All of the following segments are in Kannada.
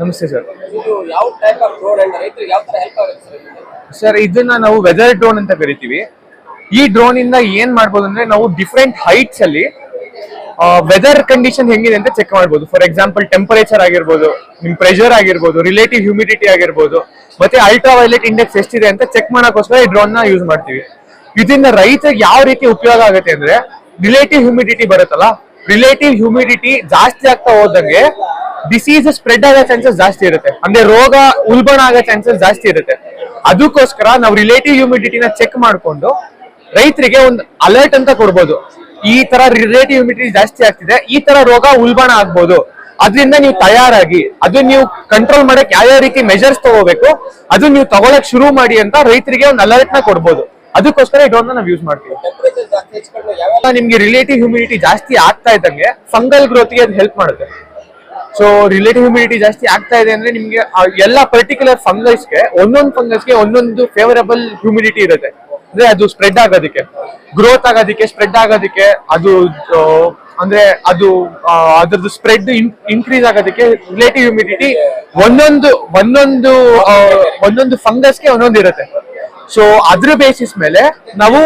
ನಮಸ್ತೆ ಸರ್. ಇದು ಯಾವ ಟೈಪ್ ಆಫ್ ಡ್ರೋನ್ ಅಂಡ್ ರೈತರಿಗೆ ಯಾವ ತರ ಹೆಲ್ಪ್ ಆಗುತ್ತೆ ಸರ್, ಇದನ್ನ ನಾವು ವೆದರ್ ಡ್ರೋನ್ ಅಂತ ಕರಿತೀವಿ. ಈ ಡ್ರೋನ್ ಇಂದ ಏನ್ ಮಾಡ್ಬೋದು ಅಂದ್ರೆ ನಾವು ಡಿಫ್ರೆಂಟ್ ಹೈಟ್ಸ್ ಅಲ್ಲಿ ವೆದರ್ ಕಂಡೀಷನ್ ಹೆಂಗಿದೆ ಅಂತ ಚೆಕ್ ಮಾಡ್ಬೋದು. ಫಾರ್ ಎಕ್ಸಾಂಪಲ್ ಟೆಂಪರೇಚರ್ ಆಗಿರ್ಬೋದು, ನಿಮ್ ಪ್ರೆಷರ್ ಆಗಿರ್ಬೋದು, ರಿಲೇಟಿವ್ ಹ್ಯೂಮಿಡಿಟಿ ಆಗಿರ್ಬೋದು, ಮತ್ತೆ ಅಲ್ಟ್ರಾ ವೈಲೆಟ್ ಇಂಡೆಕ್ಸ್ ಎಷ್ಟಿದೆ ಅಂತ ಚೆಕ್ ಮಾಡಕ್ಕೋಸ್ಕರ ಈ ಡ್ರೋನ್ ನ ಯೂಸ್ ಮಾಡ್ತೀವಿ. ಇದರಿಂದ ರೈತರಿಗೆ ಯಾವ ರೀತಿ ಉಪಯೋಗ ಆಗುತ್ತೆ ಅಂದ್ರೆ, ರಿಲೇಟಿವ್ ಹ್ಯೂಮಿಡಿಟಿ ಬರುತ್ತಲ್ಲ, ರಿಲೇಟಿವ್ ಹ್ಯೂಮಿಡಿಟಿ ಜಾಸ್ತಿ ಆಗ್ತಾ ಹೋದಂಗೆ ಡಿಸೀಸ್ ಸ್ಪ್ರೆಡ್ ಆಗೋ ಚಾನ್ಸಸ್ ಜಾಸ್ತಿ ಇರುತ್ತೆ, ಅಂದ್ರೆ ರೋಗ ಉಲ್ಬಣ ಆಗೋ ಚಾನ್ಸಸ್ ಜಾಸ್ತಿ ಇರುತ್ತೆ. ಅದಕ್ಕೋಸ್ಕರ ನಾವು ರಿಲೇಟಿವ್ ಹ್ಯೂಮಿಡಿಟಿನ ಚೆಕ್ ಮಾಡ್ಕೊಂಡು ರೈತರಿಗೆ ಒಂದು ಅಲರ್ಟ್ ಅಂತ ಕೊಡ್ಬೋದು. ಈ ತರ ರಿಲೇಟಿವ್ ಹ್ಯೂಮಿಡಿಟಿ ಜಾಸ್ತಿ ಆಗ್ತಿದೆ, ಈ ತರ ರೋಗ ಉಲ್ಬಣ ಆಗ್ಬೋದು, ಅದರಿಂದ ನೀವು ತಯಾರಾಗಿ ಅದನ್ನ ನೀವು ಕಂಟ್ರೋಲ್ ಮಾಡಕ್ ಯಾವ ರೀತಿ ಮೆಜರ್ಸ್ ತಗೋಬೇಕು ಅದನ್ನ ನೀವು ತಗೊಳಕ್ ಶುರು ಮಾಡಿ ಅಂತ ರೈತರಿಗೆ ಒಂದು ಅಲರ್ಟ್ ನ ಕೊಡ್ಬೋದು. ಅದಕ್ಕೋಸ್ಕರ ಈ ಡ್ರೋನ್ ನಾವು ಯೂಸ್ ಮಾಡ್ತೀವಿ. ನಿಮ್ಗೆ ರಿಲೇಟಿವ್ ಹ್ಯೂಮಿಡಿಟಿ ಜಾಸ್ತಿ ಆಗ್ತಾ ಇದ್ದಂಗೆ ಫಂಗಲ್ ಗ್ರೋತ್ಗೆ ಅದು ಹೆಲ್ಪ್ ಮಾಡುತ್ತೆ. ಸೊ ರಿಲೇಟಿವ್ ಹ್ಯೂಮಿಡಿಟಿ ಜಾಸ್ತಿ ಆಗ್ತಾ ಇದೆ ಅಂದ್ರೆ ನಿಮ್ಗೆ ಎಲ್ಲ ಪರ್ಟಿಕ್ಯುಲರ್ ಫಂಗಸ್ಗೆ ಒಂದೊಂದು ಫೇವರಬಲ್ ಹ್ಯೂಮಿಡಿಟಿ ಇರುತ್ತೆ. ಅಂದ್ರೆ ಅದು ಸ್ಪ್ರೆಡ್ ಆಗೋದಕ್ಕೆ, ಗ್ರೋತ್ ಆಗೋದಕ್ಕೆ, ಸ್ಪ್ರೆಡ್ ಆಗೋದಕ್ಕೆ, ಅದು ಅಂದ್ರೆ ಅದು ಅದ್ರದ್ದು ಸ್ಪ್ರೆಡ್ ಇನ್ಕ್ರೀಸ್ ಆಗೋದಕ್ಕೆ ರಿಲೇಟಿವ್ ಹ್ಯೂಮಿಡಿಟಿ ಒಂದೊಂದು ಫಂಗಸ್ಗೆ ಒಂದೊಂದು ಇರುತ್ತೆ. ಸೊ ಅದ್ರ ಬೇಸಿಸ್ ಮೇಲೆ ನಾವು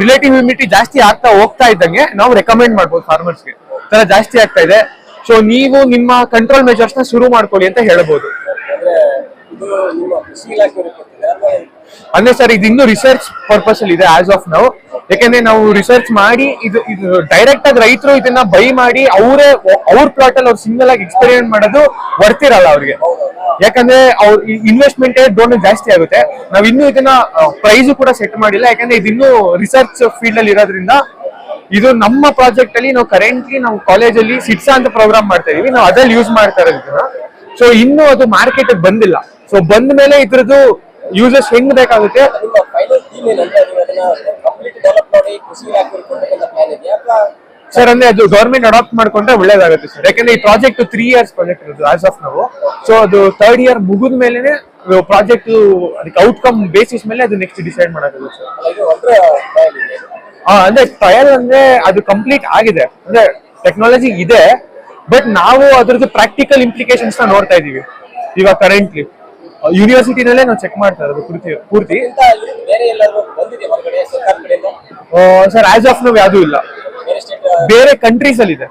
ರಿಲೇಟಿವ್ ಹ್ಯೂಮಿಡಿಟಿ ಜಾಸ್ತಿ ಆಗ್ತಾ ಹೋಗ್ತಾ ಇದ್ದಂಗೆ ನಾವು ರೆಕಮೆಂಡ್ ಮಾಡ್ಬೋದು ಫಾರ್ಮರ್ಸ್ಗೆ, ತರ ಜಾಸ್ತಿ ಆಗ್ತಾ ಇದೆ, ಸೊ ನೀವು ನಿಮ್ಮ ಕಂಟ್ರೋಲ್ ಮೆಜರ್ಸ್ ನ ಶುರು ಮಾಡ್ಕೊಳ್ಳಿ ಅಂತ ಹೇಳ್ಬೋದು. ಅಂದ್ರೆ ಸರ್, ಇದು ಇನ್ನೂ ರಿಸರ್ಚ್ ಪರ್ಪಸ್ ಅಲ್ಲಿ ಇದೆ ಆಸ್ ಆಫ್ ನೌ. ಯಾಕಂದ್ರೆ ನಾವು ರಿಸರ್ಚ್ ಮಾಡಿ ಇದು ಡೈರೆಕ್ಟ್ ಆಗಿ ರೈತರು ಇದನ್ನ ಬೈ ಮಾಡಿ ಅವ್ರ ಪ್ಲಾಟ್ ಅಲ್ಲಿ ಅವ್ರು ಸಿಂಗಲ್ ಆಗಿ ಎಕ್ಸ್ಪೆರಿಮೆಂಟ್ ಮಾಡೋದು ವರ್ತಿರಲ್ಲ ಅವ್ರಿಗೆ. ಯಾಕಂದ್ರೆ ಅವ್ರ ಇನ್ವೆಸ್ಟ್ಮೆಂಟ್ ಡ್ರೋನ್ ಜಾಸ್ತಿ ಆಗುತ್ತೆ. ನಾವ್ ಇನ್ನೂ ಇದನ್ನ ಪ್ರೈಸ್ ಕೂಡ ಸೆಟ್ ಮಾಡಿಲ್ಲ, ಯಾಕಂದ್ರೆ ಇದಿನ್ನೂ ರಿಸರ್ಚ್ ಫೀಲ್ಡ್ ಅಲ್ಲಿ ಇರೋದ್ರಿಂದ. ಇದು ನಮ್ಮ ಪ್ರಾಜೆಕ್ಟ್ ಅಲ್ಲಿ ನಾವು ಕರೆಂಟ್ಲಿ ನಾವು ಕಾಲೇಜಲ್ಲಿ ಸಿಟ್ಸಾ ಅಂತ ಪ್ರೋಗ್ರಾಮ್ ಮಾಡ್ತಾ ಇದೀವಿ, ನಾವು ಅದ್ರಲ್ಲಿ ಯೂಸ್ ಮಾಡ್ತಾ ಇರೋದನ್ನ. ಸೊ ಇನ್ನೂ ಅದು ಮಾರ್ಕೆಟ್ ಬಂದಿಲ್ಲ. ಸೊ ಬಂದ ಮೇಲೆ ಇದ್ರದ್ದು ಯೂಸಸ್ ಹೆಂಗ್ ಬೇಕಾಗುತ್ತೆ. ಸರ್, ಅಂದ್ರೆ ಅದು ಗವರ್ಮೆಂಟ್ ಅಡಾಪ್ಟ್ ಮಾಡ್ಕೊಂಡ್ರೆ ಒಳ್ಳೇದಾಗುತ್ತೆ ಸರ್. ಯಾಕಂದ್ರೆ ಈ ಪ್ರಾಜೆಕ್ಟ್ 3 years ಪ್ರಾಜೆಕ್ಟ್ ಇರೋದು ಆಸ್ ಆಫ್ ನಾವು. ಸೊ ಅದು 3rd year ಮುಗಿದ ಮೇಲೆ ಪ್ರಾಜೆಕ್ಟ್ ಅದಕ್ಕೆ ಔಟ್ಕಮ್ ಬೇಸಿಸ್ ಮೇಲೆ ಅದು ನೆಕ್ಸ್ಟ್ ಡಿಸೈಡ್ ಮಾಡೋದು ಸರ್. ಅಂದ್ರೆ ಟ್ರಯಲ್ ಅಂದ್ರೆ ಅದು ಕಂಪ್ಲೀಟ್ ಆಗಿದೆ, ಅಂದ್ರೆ ಟೆಕ್ನಾಲಜಿ ಇದೆ, ಬಟ್ ನಾವು ಅದ್ರದ್ದು ಪ್ರಾಕ್ಟಿಕಲ್ ಇಂಪ್ಲಿಕೇಶನ್ಸ್ ನ ನೋಡ್ತಾ ಇದೀವಿ ಇವಾಗ ಕರೆಂಟ್ಲಿ. ಯೂನಿವರ್ಸಿಟಿನಲ್ಲೇ ನಾವು ಚೆಕ್ ಮಾಡ್ತಾ ಇರೋದು ಪೂರ್ತಿ. ಸರ್, ಆಸ್ ಆಫ್ ನಾವು ಯಾವ್ದು ಇಲ್ಲ, ಬೇರೆ ಕಂಟ್ರೀಸ್ ಅಲ್ಲಿ ಇದೆ.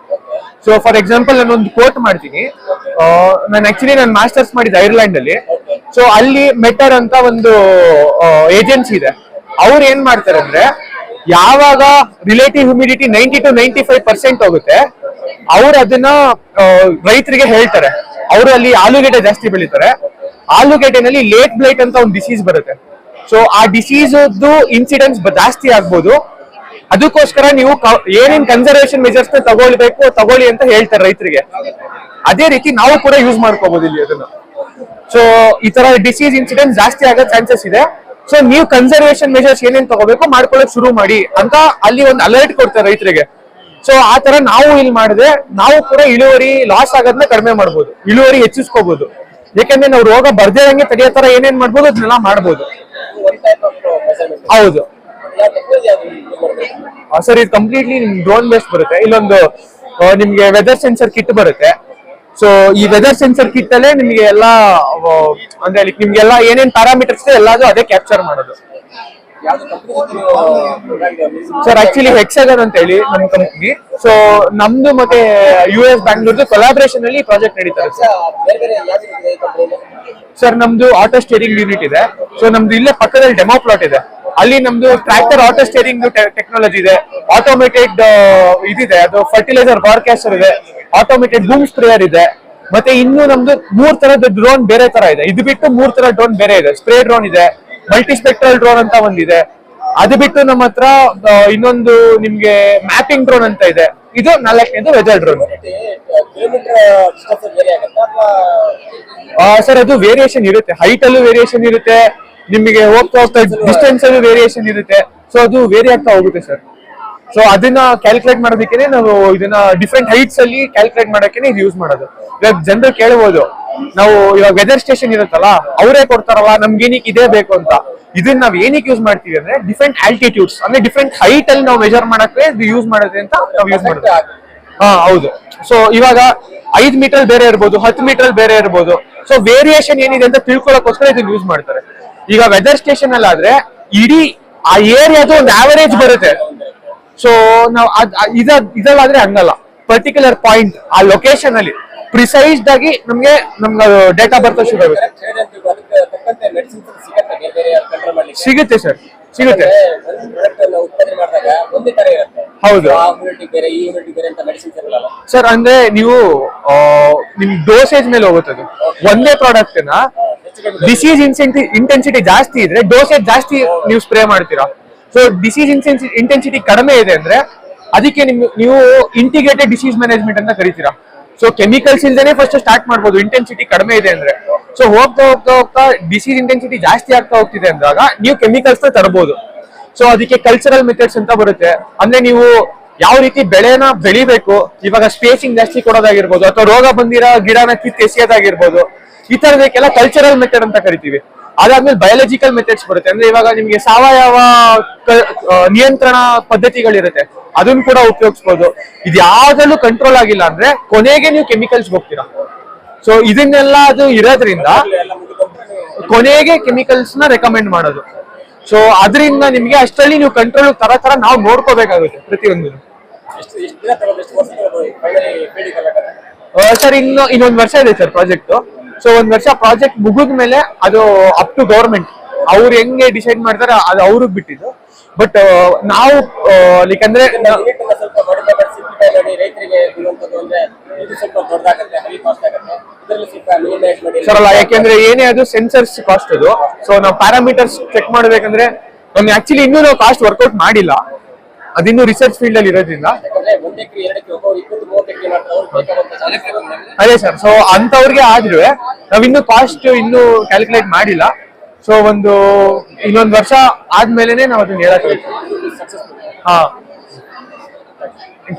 ಸೊ ಫಾರ್ ಎಕ್ಸಾಂಪಲ್ ನಾನೊಂದು ಕೋಟ್ ಮಾಡ್ತೀನಿ. ನಾನು ಮಾಸ್ಟರ್ಸ್ ಮಾಡಿದ್ದೆ ಐರ್ಲೆಂಡ್ ಅಲ್ಲಿ. ಸೊ ಅಲ್ಲಿ ಮೆಟರ್ ಅಂತ ಒಂದು ಏಜೆನ್ಸಿ ಇದೆ. ಅವ್ರು ಏನ್ ಮಾಡ್ತಾರೆ ಅಂದ್ರೆ, ಯಾವಾಗ ರಿಲೇಟಿವ್ ಹ್ಯೂಮಿಡಿಟಿ 90 to 95% ಹೋಗುತ್ತೆ, ಅವ್ರು ಅದನ್ನ ರೈತರಿಗೆ ಹೇಳ್ತಾರೆ. ಅವರು ಅಲ್ಲಿ ಆಲೂಗೆಡ್ಡೆ ಜಾಸ್ತಿ ಬೆಳೀತಾರೆ. ಆಲೂಗೆಡ್ಡೆನಲ್ಲಿ ಲೇಟ್ ಬ್ಲೈಟ್ ಅಂತ ಒಂದು ಡಿಸೀಸ್ ಬರುತ್ತೆ. ಸೊ ಆ ಡಿಸೀಸ್ ಇನ್ಸಿಡೆನ್ಸ್ ಜಾಸ್ತಿ ಆಗ್ಬೋದು. ಅದಕ್ಕೋಸ್ಕರ ನೀವು ಏನೇನ್ ಕನ್ಸರ್ವೇಷನ್ ಮೆಜರ್ಸ್ ನ ತಗೊಳ್ಳಿ ಅಂತ ಹೇಳ್ತಾರೆ ರೈತರಿಗೆ. ಅದೇ ರೀತಿ ನಾವು ಕೂಡ ಯೂಸ್ ಮಾಡ್ಕೋಬಹುದು ಇಲ್ಲಿ ಅದನ್ನ. ಸೊ ಈ ತರ ಡಿಸೀಸ್ ಇನ್ಸಿಡೆನ್ಸ್ ಜಾಸ್ತಿ ಆಗೋ ಚಾನ್ಸಸ್ ಇದೆ. ಸೊ ನೀವು ಕನ್ಸರ್ವೇಷನ್ ಮೆಜರ್ಸ್ ಏನೇನ್ ತಗೋಬೇಕು ಮಾಡ್ಕೊಳ್ಳೋಕೆ ಶುರು ಮಾಡಿ ಅಂತ ಅಲ್ಲಿ ಒಂದು ಅಲರ್ಟ್ ಕೊಡ್ತಾರೆ ರೈತರಿಗೆ. ಸೊ ಆ ತರ ನಾವು ಇಲ್ಲಿ ಮಾಡಿದ್ರೆ ನಾವು ಕೂಡ ಇಳುವರಿ ಲಾಸ್ ಆಗೋದನ್ನ ಕಡಿಮೆ ಮಾಡ್ಬೋದು, ಇಳುವರಿ ಹೆಚ್ಚಿಸ್ಕೋಬಹುದು. ಯಾಕಂದ್ರೆ ನಾವು ರೋಗ ಬರ್ದೇ ಹಂಗೆ ತಡೆಯೋ ತರ ಏನೇನ್ ಮಾಡ್ಬೋದು ಅದನ್ನೆಲ್ಲ ಮಾಡ್ಬೋದು. ಹೌದು ಸರ್, ಇದು ಕಂಪ್ಲೀಟ್ಲಿ ನಿಮ್ಗೆ ಡ್ರೋನ್ ಬೇಸ್ಡ್ ಬರುತ್ತೆ. ಇಲ್ಲೊಂದು ನಿಮ್ಗೆ ವೆದರ್ ಸೆನ್ಸರ್ ಕಿಟ್ ಬರುತ್ತೆ. ಸೊ ಈ ವೆದರ್ ಸೆನ್ಸರ್ ಕಿಟ್ ಅಲ್ಲೇ ನಿಮ್ಗೆ ಎಲ್ಲಾ ಅಂದ್ರೆ ನಿಮ್ಗೆಲ್ಲ ಏನೇನ್ ಪ್ಯಾರಾಮೀಟರ್ಸ್ ಎಲ್ಲಾದ್ರೂ ಅದೇ ಕ್ಯಾಪ್ಚರ್ ಮಾಡೋದು. ಸರ್, ಆಕ್ಚುಲಿ ಹೆಕ್ಸಾಗನ್ ಅಂತ ಹೇಳಿ ನಮ್ ಕಂಪ್ನಿ. ಸೊ ನಮ್ದು ಮತ್ತೆ US ಬ್ಯಾಂಗ್ಳೂರ್ದು ಕೊಲಾಬ್ರೇಷನ್ ಅಲ್ಲಿ ಪ್ರಾಜೆಕ್ಟ್ ನಡೀತಾರೆ ಸರ್. ನಮ್ದು ಆಟೋ ಸ್ಟೇರಿಂಗ್ ಯೂನಿಟ್ ಇದೆ. ಸೊ ನಮ್ದು ಇಲ್ಲೇ ಪಕ್ಕದಲ್ಲಿ ಡೆಮೋ ಪ್ಲಾಟ್ ಇದೆ. ಅಲ್ಲಿ ನಮ್ದು ಟ್ರ್ಯಾಕ್ಟರ್ ಆಟೋ ಸ್ಟೇರಿಂಗ್ ಟೆಕ್ನಾಲಜಿ ಇದೆ, ಆಟೋಮೇಟೆಡ್ ಇದಿದೆ, ಅದು ಫರ್ಟಿಲೈಸರ್ ಬಾರ್ಕ್ಯಾಸ್ಟರ್ ಇದೆ, ಆಟೋಮೇಟೆಡ್ ಬೂಮ್ ಸ್ಪ್ರೇಯರ್ ಇದೆ. ಮತ್ತೆ ಇನ್ನು ನಮ್ದು 3 ತರದ ಡ್ರೋನ್ ಬೇರೆ ತರ ಇದೆ. ಇದು ಬಿಟ್ಟು 3 ತರ ಡ್ರೋನ್ ಬೇರೆ ಇದೆ. ಸ್ಪ್ರೇ ಡ್ರೋನ್ ಇದೆ, ಮಲ್ಟಿಸ್ಪೆಕ್ಟ್ರಲ್ ಡ್ರೋನ್ ಅಂತ ಒಂದಿದೆ. ಅದು ಬಿಟ್ಟು ನಮ್ಮ ಹತ್ರ ಇನ್ನೊಂದು ನಿಮ್ಗೆ ಮ್ಯಾಪಿಂಗ್ ಡ್ರೋನ್ ಅಂತ ಇದೆ. ಇದು 4ನೇದು ವೆದರ್ ಡ್ರೋನ್. ಸರ್, ಅದು ವೇರಿಯೇಷನ್ ಇರುತ್ತೆ, ಹೈಟ್ ಅಲ್ಲೂ ವೇರಿಯೇಷನ್ ಇರುತ್ತೆ, ನಿಮಗೆ ಹೋಗ್ತಾ ಡಿಸ್ಟೆನ್ಸ್ ಅಲ್ಲೂ ವೇರಿಯೇಷನ್ ಇರುತ್ತೆ. ಸೊ ಅದು ವೇರಿ ಆಗ್ತಾ ಹೋಗುತ್ತೆ ಸರ್. ಸೊ ಅದನ್ನ ಕ್ಯಾಲ್ಕುಲೇಟ್ ಮಾಡೋದಕ್ಕೆ ನಾವು ಇದನ್ನ ಡಿಫ್ರೆಂಟ್ ಹೈಟ್ಸ್ ಅಲ್ಲಿ ಕ್ಯಾಲ್ಕುಲೇಟ್ ಮಾಡಕ್ಕೆ ಇದು ಯೂಸ್ ಮಾಡೋದು. ಇವಾಗ ಜನರು ಕೇಳಬಹುದು, ನಾವು ಇವಾಗ ವೆದರ್ ಸ್ಟೇಷನ್ ಇರುತ್ತಲ್ಲ, ಅವರೇ ಕೊಡ್ತಾರಲ್ಲ ನಮ್ಗೆ ಏನಕ್ಕೆ ಇದೇ ಬೇಕು ಅಂತ. ಇದನ್ನ ನಾವ್ ಏನಕ್ಕೆ ಯೂಸ್ ಮಾಡ್ತೀವಿ ಅಂದ್ರೆ, ಡಿಫ್ರೆಂಟ್ ಆಲ್ಟಿಟ್ಯೂಡ್ಸ್ ಅಂದ್ರೆ ಡಿಫ್ರೆಂಟ್ ಹೈಟ್ ಅಲ್ಲಿ ನಾವು ಮೆಜರ್ ಮಾಡಕ್ಕೆ ಇದು ಯೂಸ್ ಮಾಡೋದು ಅಂತ ನಾವು ಯೂಸ್ ಮಾಡೋದು. ಹೌದು. ಸೊ ಇವಾಗ 5 ಮೀಟರ್ ಬೇರೆ ಇರ್ಬೋದು, 10 ಮೀಟರ್ ಬೇರೆ ಇರ್ಬೋದು. ಸೊ ವೇರಿಯೇಷನ್ ಏನಿದೆ ಅಂತ ತಿಳ್ಕೊಳ್ಳೋಕೋಸ್ಕರ ಇದನ್ನ ಯೂಸ್ ಮಾಡ್ತಾರೆ. ಈಗ ವೆದರ್ ಸ್ಟೇಷನ್ ಅಲ್ಲಿ ಆದ್ರೆ ಇಡೀ ಆ ಏರಿಯಾದ ಒಂದು ಆವರೇಜ್ ಬರುತ್ತೆ. ಸೊ ನಾವು ಇದಲ್ಲಾದ್ರೆ ಹಂಗಲ್ಲ, ಪರ್ಟಿಕ್ಯುಲರ್ ಪಾಯಿಂಟ್ ಆ ಲೊಕೇಶನ್ ಅಲ್ಲಿ ಪ್ರಿಸೈಸ್ಡ್ ಆಗಿ ನಮ್ಗೆ ಡೇಟಾ ಬರ್ತಾ ಶುರು ಆಗುತ್ತೆ. ತಕ್ಕಂತೆ ಮೆಡಿಸಿನ್ಸ್ ಸಿಗುತ್ತೆ ಬೇರೆ ಬೇರೆ ಕಂಟ್ರೋಲ್ ಮಾಡ್ಲಿಕ್ಕೆ. ಸಿಗುತ್ತೆ ಸರ್, ಸಿಗುತ್ತೆ. ಒಂದು ಪ್ರಾಡಕ್ಟ್ ಅನ್ನು ಉತ್ಪಾದನೆ ಮಾಡಿದಾಗ ಒಂದೇ ತರ ಇರುತ್ತೆ. ಹೌದು. ಆ ಹ್ಯೂಮಿಡಿಟಿ ಬೇರೆ ಈ ಹ್ಯೂಮಿಡಿಟಿ ಬೇರೆ ಅಂತ ಮೆಡಿಸಿನ್ಸ್ ಇರಲ್ಲ ಸರ್. ಅಂದ್ರೆ ನೀವು ನಿಮ್ ಡೋಸೇಜ್ ಮೇಲೆ ಹೋಗುತ್ತದೆ. ಒಂದೇ ಪ್ರಾಡಕ್ಟ್ ನ ಡಿಸೀಸ್ ಇಂಟೆನ್ಸಿಟಿ ಜಾಸ್ತಿ ಇದ್ರೆ ಡೋಸೇಜ್ ಜಾಸ್ತಿ ನೀವು ಸ್ಪ್ರೇ ಮಾಡ್ತೀರಾ. ಸೊ ಡಿಸೀಸ್ ಇಂಟೆನ್ಸಿಟಿ ಕಡಿಮೆ ಇದೆ ಅಂದ್ರೆ ಅದಕ್ಕೆ ನೀವು ಇಂಟಿಗ್ರೇಟೆಡ್ ಡಿಸೀಸ್ ಮ್ಯಾನೇಜ್ಮೆಂಟ್ ಅಂತ ಕರಿತೀರಾ. ಸೊ ಕೆಮಿಕಲ್ಸ್ ಇಲ್ದೇನೆ ಫಸ್ಟ್ ಸ್ಟಾರ್ಟ್ ಮಾಡ್ಬೋದು ಇಂಟೆನ್ಸಿಟಿ ಕಡಿಮೆ ಇದೆ ಅಂದ್ರೆ. ಸೊ ಹೋಗ್ತಾ ಹೋಗ್ತಾ ಹೋಗ್ತಾ ಡಿಸೀಸ್ ಇಂಟೆನ್ಸಿಟಿ ಜಾಸ್ತಿ ಆಗ್ತಾ ಹೋಗ್ತಿದೆ ಅಂದಾಗ ನೀವು ಕೆಮಿಕಲ್ಸ್ ನ ತರಬಹುದು. ಸೊ ಅದಕ್ಕೆ ಕಲ್ಚರಲ್ ಮೆಥಡ್ಸ್ ಅಂತ ಬರುತ್ತೆ. ಅಂದ್ರೆ ನೀವು ಯಾವ ರೀತಿ ಬೆಳೆನ ಬೆಳಿಬೇಕು, ಇವಾಗ ಸ್ಪೇಸಿಂಗ್ ಜಾಸ್ತಿ ಕೊಡೋದಾಗಿರ್ಬೋದು, ಅಥವಾ ರೋಗ ಬಂದಿರೋ ಗಿಡನ ಕಿತ್ತು ಎಸೆಯೋದಾಗಿರ್ಬೋದು, ಈ ತರದಕ್ಕೆಲ್ಲ ಕಲ್ಚರಲ್ ಮೆಥಡ್ ಅಂತ ಕರಿತೀವಿ. ಅದಾದ್ಮೇಲೆ ಬಯಾಲಜಿಕಲ್ ಮೆಥಡ್ಸ್ ಬರುತ್ತೆ. ಅಂದ್ರೆ ಇವಾಗ ನಿಮ್ಗೆ ಸಾವಯವ ನಿಯಂತ್ರಣ ಪದ್ಧತಿಗಳಿರುತ್ತೆ, ಅದನ್ನ ಕೂಡ ಉಪಯೋಗಿಸಬಹುದು. ಇದು ಯಾವ್ದಲ್ಲೂ ಕಂಟ್ರೋಲ್ ಆಗಿಲ್ಲ ಅಂದ್ರೆ ಕೊನೆಗೆ ನೀವು ಕೆಮಿಕಲ್ಸ್ ಹೋಗ್ತೀರಾ. ಸೊ ಇದನ್ನೆಲ್ಲ ಅದು ಇರೋದ್ರಿಂದ ಕೊನೆಗೆ ಕೆಮಿಕಲ್ಸ್ ನ ರೆಕಮೆಂಡ್ ಮಾಡೋದು. ಸೊ ಅದರಿಂದ ನಿಮ್ಗೆ ಅಷ್ಟರಲ್ಲಿ ನೀವು ಕಂಟ್ರೋಲ್ ತರ ನಾವು ನೋಡ್ಕೋಬೇಕಾಗುತ್ತೆ ಪ್ರತಿಯೊಂದು. ಸರ್ ಇನ್ನೊಂದು ವರ್ಷ ಇದೆ ಸರ್ ಪ್ರಾಜೆಕ್ಟ್. ಸೊ ಒಂದ್ ವರ್ಷ ಪ್ರಾಜೆಕ್ಟ್ ಮುಗಿದ ಮೇಲೆ ಅದು ಅಪ್ ಟು ಗೌರ್ಮೆಂಟ್, ಅವ್ರು ಹೆಂಗೆ ಡಿಸೈಡ್ ಮಾಡ್ತಾರೆ ಅದು ಅವ್ರಿಗೆ ಬಿಟ್ಟಿದ್ದು. ಬಟ್ ನಾವು ಲೈಕ್ ಅಂದ್ರೆ ಸ್ವಲ್ಪ ಸಿಂಪ್ಲಿಫೈ ಮಾಡಿ ರೈತರಿಗೆ ಬೀಳುವಂತದ್ದು ಅಂದ್ರೆ ಇದು ಸ್ವಲ್ಪ ದೊಡ್ಡದಾಗುತ್ತೆ, ಹೆವಿ ಕಾಸ್ಟ್ ಆಗುತ್ತೆ. ಇದರಲ್ಲಿ ಸ್ವಲ್ಪ ಮಿನಿಮೈಸ್ ಮಾಡಿ ಸರ್ ಅಲ್ಲ, ಯಾಕೆಂದ್ರೆ ಏನೇ ಅದು ಸೆನ್ಸರ್ಸ್ ಕಾಸ್ಟ್ ಅದು. ಸೊ ನಾವು ಪ್ಯಾರಾಮೀಟರ್ಸ್ ಚೆಕ್ ಮಾಡ್ಬೇಕಂದ್ರೆ ನಮ್ಗೆ ಆಕ್ಚುಲಿ ಇನ್ನೂ ನಾವು ಕಾಸ್ಟ್ ವರ್ಕೌಟ್ ಮಾಡಿಲ್ಲ, ಅದಿನ್ನೂ ರಿಸರ್ಚ್ ಫೀಲ್ಡ್ ಅಲ್ಲಿ ಇರೋದ್ರಿಂದ. ಅದೇ ಸರ್. ಸೊ ಅಂತವ್ರಿಗೆ ಆದ್ರೂ ನಾವಿನ್ನೂ ಕಾಸ್ಟ್ ಇನ್ನೂ ಕ್ಯಾಲ್ಕುಲೇಟ್ ಮಾಡಿಲ್ಲ. ಸೊ ಇನ್ನೊಂದು ವರ್ಷ ಆದ್ಮೇಲೆನೆ ನಾವು ಅದನ್ನ ಹೇಳಕ್. ಹಾ